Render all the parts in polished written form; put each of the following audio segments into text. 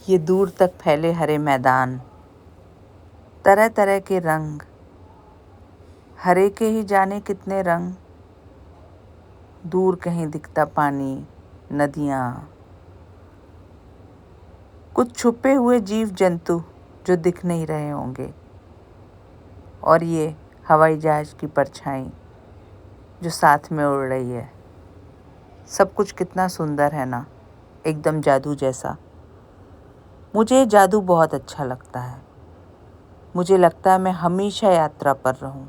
ये दूर तक फैले हरे मैदान, तरह तरह के रंग, हरे के ही जाने कितने रंग। दूर कहीं दिखता पानी, नदियाँ, कुछ छुपे हुए जीव जंतु जो दिख नहीं रहे होंगे, और ये हवाई जहाज की परछाई जो साथ में उड़ रही है। सब कुछ कितना सुंदर है ना, एकदम जादू जैसा। मुझे ये जादू बहुत अच्छा लगता है। मुझे लगता है मैं हमेशा यात्रा पर रहूं।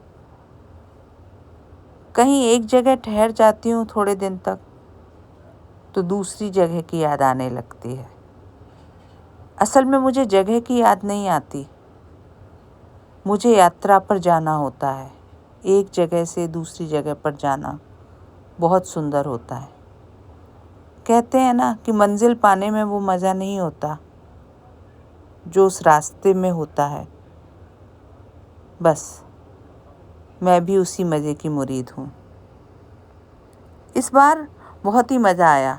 कहीं एक जगह ठहर जाती हूँ थोड़े दिन तक तो दूसरी जगह की याद आने लगती है। असल में मुझे जगह की याद नहीं आती, मुझे यात्रा पर जाना होता है। एक जगह से दूसरी जगह पर जाना बहुत सुंदर होता है। कहते हैं ना कि मंजिल पाने में वो मज़ा नहीं होता जो उस रास्ते में होता है। बस मैं भी उसी मज़े की मुरीद हूँ। इस बार बहुत ही मज़ा आया।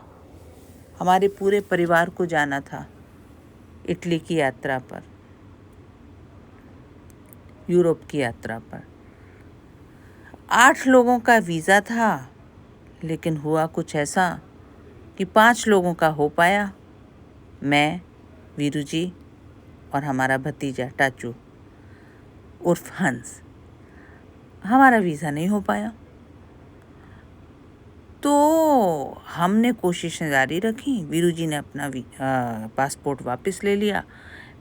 हमारे पूरे परिवार को जाना था इटली की यात्रा पर, यूरोप की यात्रा पर। 8 लोगों का वीज़ा था, लेकिन हुआ कुछ ऐसा कि 5 लोगों का हो पाया। मैं, वीरू जी और हमारा भतीजा टाचू उर्फ हंस। हमारा वीज़ा नहीं हो पाया, तो हमने कोशिशें जारी रखी। वीरू जी ने अपना पासपोर्ट वापस ले लिया,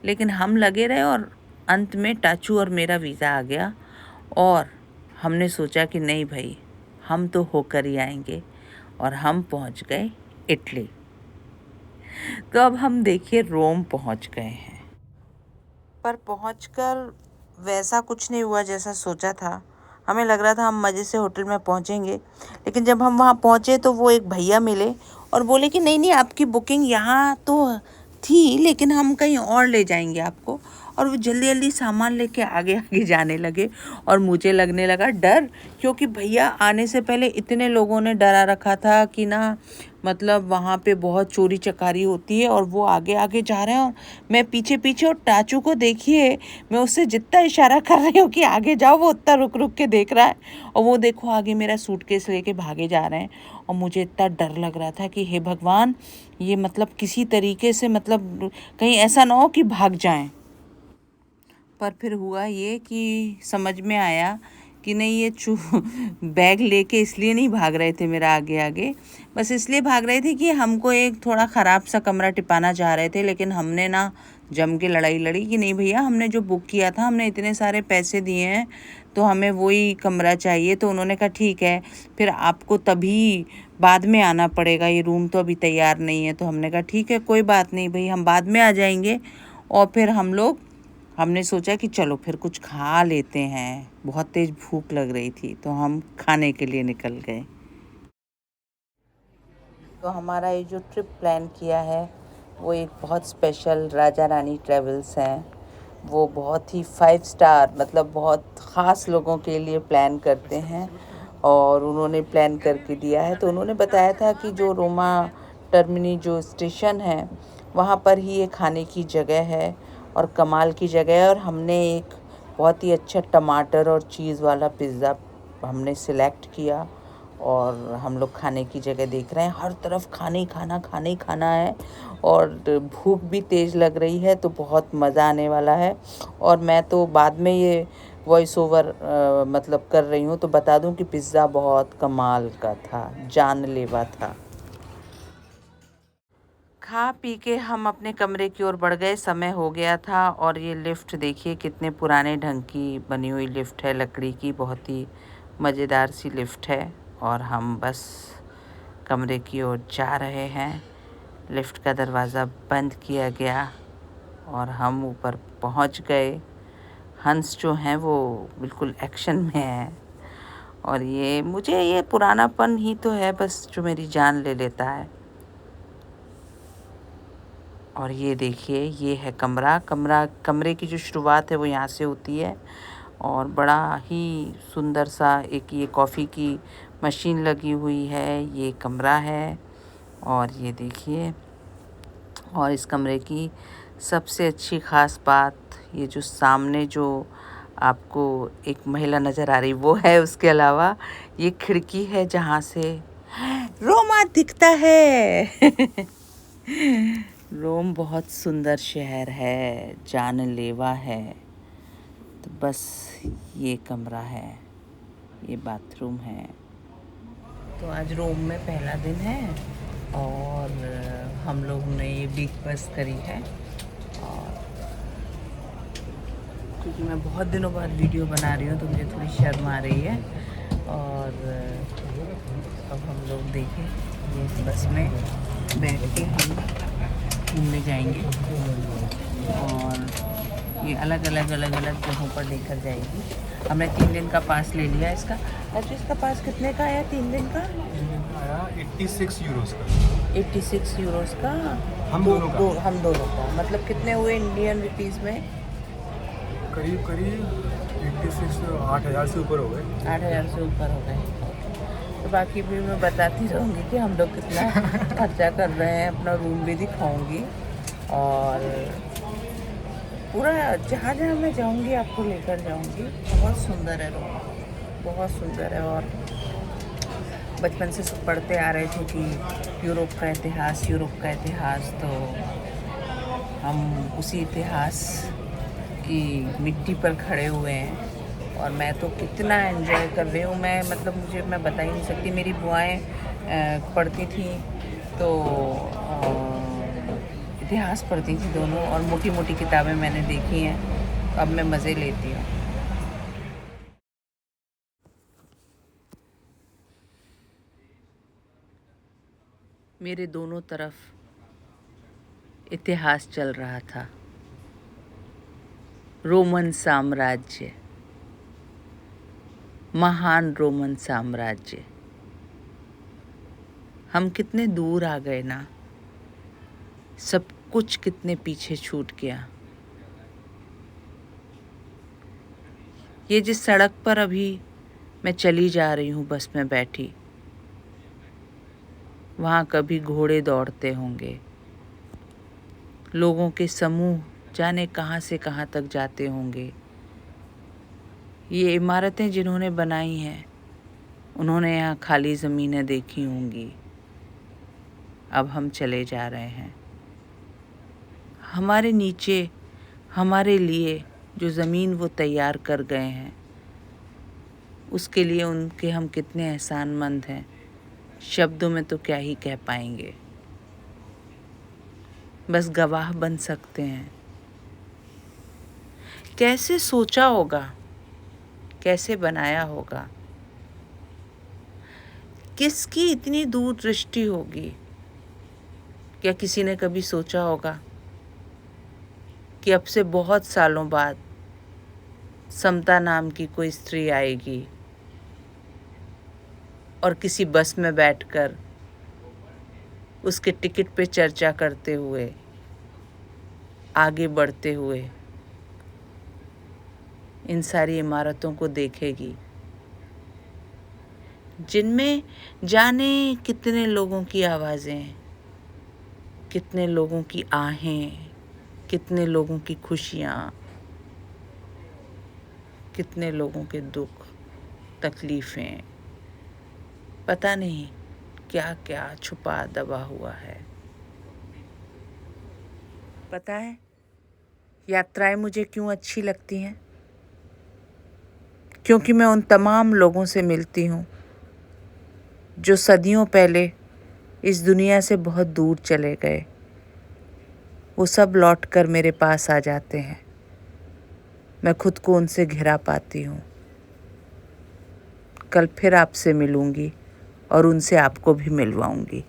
लेकिन हम लगे रहे और अंत में टाचू और मेरा वीज़ा आ गया। और हमने सोचा कि नहीं भाई, हम तो होकर ही आएंगे, और हम पहुंच गए इटली। तो अब हम देखिए रोम पहुंच गए हैं, पर पहुंचकर वैसा कुछ नहीं हुआ जैसा सोचा था। हमें लग रहा था हम मज़े से होटल में पहुंचेंगे, लेकिन जब हम वहां पहुंचे तो वो एक भैया मिले और बोले कि नहीं नहीं, आपकी बुकिंग यहाँ तो थी, लेकिन हम कहीं और ले जाएंगे आपको। और वो जल्दी जल्दी सामान लेके आगे आगे जाने लगे, और मुझे लगने लगा डर, क्योंकि भैया आने से पहले इतने लोगों ने डरा रखा था कि ना, मतलब वहाँ पे बहुत चोरी चकारी होती है। और वो आगे आगे जा रहे हैं और मैं पीछे पीछे। और टाचू को देखिए, मैं उससे जितना इशारा कर रही हूँ कि आगे जाओ, वो उतना रुक रुक के देख रहा है। और वो देखो आगे मेरा सूटकेस लेके भागे जा रहे हैं, और मुझे इतना डर लग रहा था कि हे भगवान, ये मतलब किसी तरीके से, मतलब कहीं ऐसा ना हो कि भाग जाएं। पर फिर हुआ ये कि समझ में आया कि नहीं, ये बैग लेके इसलिए नहीं भाग रहे थे मेरा आगे आगे, बस इसलिए भाग रहे थे कि हमको एक थोड़ा ख़राब सा कमरा टिपाना चाह रहे थे। लेकिन हमने ना जम के लड़ाई लड़ी कि नहीं भैया, हमने जो बुक किया था, हमने इतने सारे पैसे दिए हैं, तो हमें वही कमरा चाहिए। तो उन्होंने कहा ठीक है, फिर आपको तभी बाद में आना पड़ेगा, ये रूम तो अभी तैयार नहीं है। तो हमने कहा ठीक है, कोई बात नहीं भाई, हम बाद में आ जाएंगे। और फिर हमने सोचा कि चलो फिर कुछ खा लेते हैं, बहुत तेज़ भूख लग रही थी, तो हम खाने के लिए निकल गए। तो हमारा ये जो ट्रिप प्लान किया है वो एक बहुत स्पेशल राजा रानी ट्रेवल्स हैं। वो बहुत ही 5 स्टार, मतलब बहुत ख़ास लोगों के लिए प्लान करते हैं, और उन्होंने प्लान करके दिया है। तो उन्होंने बताया था कि जो रोमा टर्मिनी जो स्टेशन है, वहाँ पर ही ये खाने की जगह है और कमाल की जगह है। और हमने एक बहुत ही अच्छा टमाटर और चीज़ वाला पिज़्ज़ा हमने सिलेक्ट किया, और हम लोग खाने की जगह देख रहे हैं। हर तरफ खाना ही खाना है, और भूख भी तेज़ लग रही है, तो बहुत मज़ा आने वाला है। और मैं तो बाद में ये वॉइस ओवर मतलब कर रही हूँ, तो बता दूँ कि पिज़्ज़ा बहुत कमाल का था, जानलेवा था। खा पी के हम अपने कमरे की ओर बढ़ गए। समय हो गया था, और ये लिफ्ट देखिए कितने पुराने ढंग की बनी हुई लिफ्ट है, लकड़ी की, बहुत ही मज़ेदार सी लिफ्ट है। और हम बस कमरे की ओर जा रहे हैं। लिफ्ट का दरवाज़ा बंद किया गया और हम ऊपर पहुंच गए। हंस जो हैं वो बिल्कुल एक्शन में है, और ये पुरानापन ही तो है बस जो मेरी जान ले लेता है। और ये देखिए, ये है कमरे की जो शुरुआत है वो यहाँ से होती है। और बड़ा ही सुंदर सा एक ये कॉफ़ी की मशीन लगी हुई है, ये कमरा है। और ये देखिए, और इस कमरे की सबसे अच्छी ख़ास बात, ये जो सामने जो आपको एक महिला नज़र आ रही वो है, उसके अलावा ये खिड़की है जहाँ से रोमा दिखता है। रोम बहुत सुंदर शहर है, जानलेवा है। तो बस ये कमरा है, ये बाथरूम है। तो आज रोम में पहला दिन है और हम लोग ने ये बिग बस करी है। और क्योंकि मैं बहुत दिनों बाद वीडियो बना रही हूँ तो मुझे थोड़ी शर्म आ रही है। और अब हम लोग देखें, ये बस में बैठ के हम घूमने जाएंगे और ये अलग अलग जगहों पर लेकर जाएगी। हमने 3 दिन का पास ले लिया इसका। अच्छा, इसका पास कितने का आया 3 दिन का? आया 86 यूरोस का। 86 यूरोस का हम दोनों का मतलब कितने हुए इंडियन रुपीज़ में? करीब 86 8,000 से ऊपर हो गए। 8,000 से ऊपर हो गए। तो बाकी भी मैं बताती रहूँगी कि हम लोग कितना खर्चा कर रहे हैं, अपना रूम भी दिखाऊँगी और पूरा जहाँ जहाँ मैं जाऊँगी आपको लेकर जाऊँगी। बहुत सुंदर है रोम, बहुत सुंदर है। और बचपन से सब पढ़ते आ रहे थे कि यूरोप का इतिहास, तो हम उसी इतिहास की मिट्टी पर खड़े हुए हैं। और मैं तो कितना एंजॉय कर रही हूँ, मैं बता ही नहीं सकती। मेरी बुआएं पढ़ती थी तो इतिहास पढ़ती थी दोनों, और मोटी मोटी किताबें मैंने देखी हैं, तो अब मैं मज़े लेती हूँ। मेरे दोनों तरफ इतिहास चल रहा था। रोमन साम्राज्य, महान रोमन साम्राज्य। हम कितने दूर आ गए ना, सब कुछ कितने पीछे छूट गया। ये जिस सड़क पर अभी मैं चली जा रही हूँ बस में बैठी, वहाँ कभी घोड़े दौड़ते होंगे, लोगों के समूह जाने कहाँ से कहाँ तक जाते होंगे। ये इमारतें जिन्होंने बनाई हैं उन्होंने यहाँ खाली ज़मीनें देखी होंगी। अब हम चले जा रहे हैं। हमारे नीचे हमारे लिए जो ज़मीन वो तैयार कर गए हैं, उसके लिए उनके हम कितने एहसानमंद हैं, शब्दों में तो क्या ही कह पाएंगे। बस गवाह बन सकते हैं। कैसे सोचा होगा, कैसे बनाया होगा, किसकी इतनी दूरदृष्टि होगी। क्या किसी ने कभी सोचा होगा कि अब से बहुत सालों बाद समता नाम की कोई स्त्री आएगी और किसी बस में बैठकर उसके टिकट पे चर्चा करते हुए, आगे बढ़ते हुए इन सारी इमारतों को देखेगी, जिनमें जाने कितने लोगों की आवाज़ें, कितने लोगों की आहें, कितने लोगों की खुशियाँ, कितने लोगों के दुख, तकलीफ़ें, पता नहीं क्या क्या छुपा दबा हुआ है। पता है यात्राएं मुझे क्यों अच्छी लगती हैं? क्योंकि मैं उन तमाम लोगों से मिलती हूँ जो सदियों पहले इस दुनिया से बहुत दूर चले गए। वो सब लौट कर मेरे पास आ जाते हैं। मैं खुद को उनसे घिरा पाती हूँ। कल फिर आपसे मिलूँगी और उनसे आपको भी मिलवाऊँगी।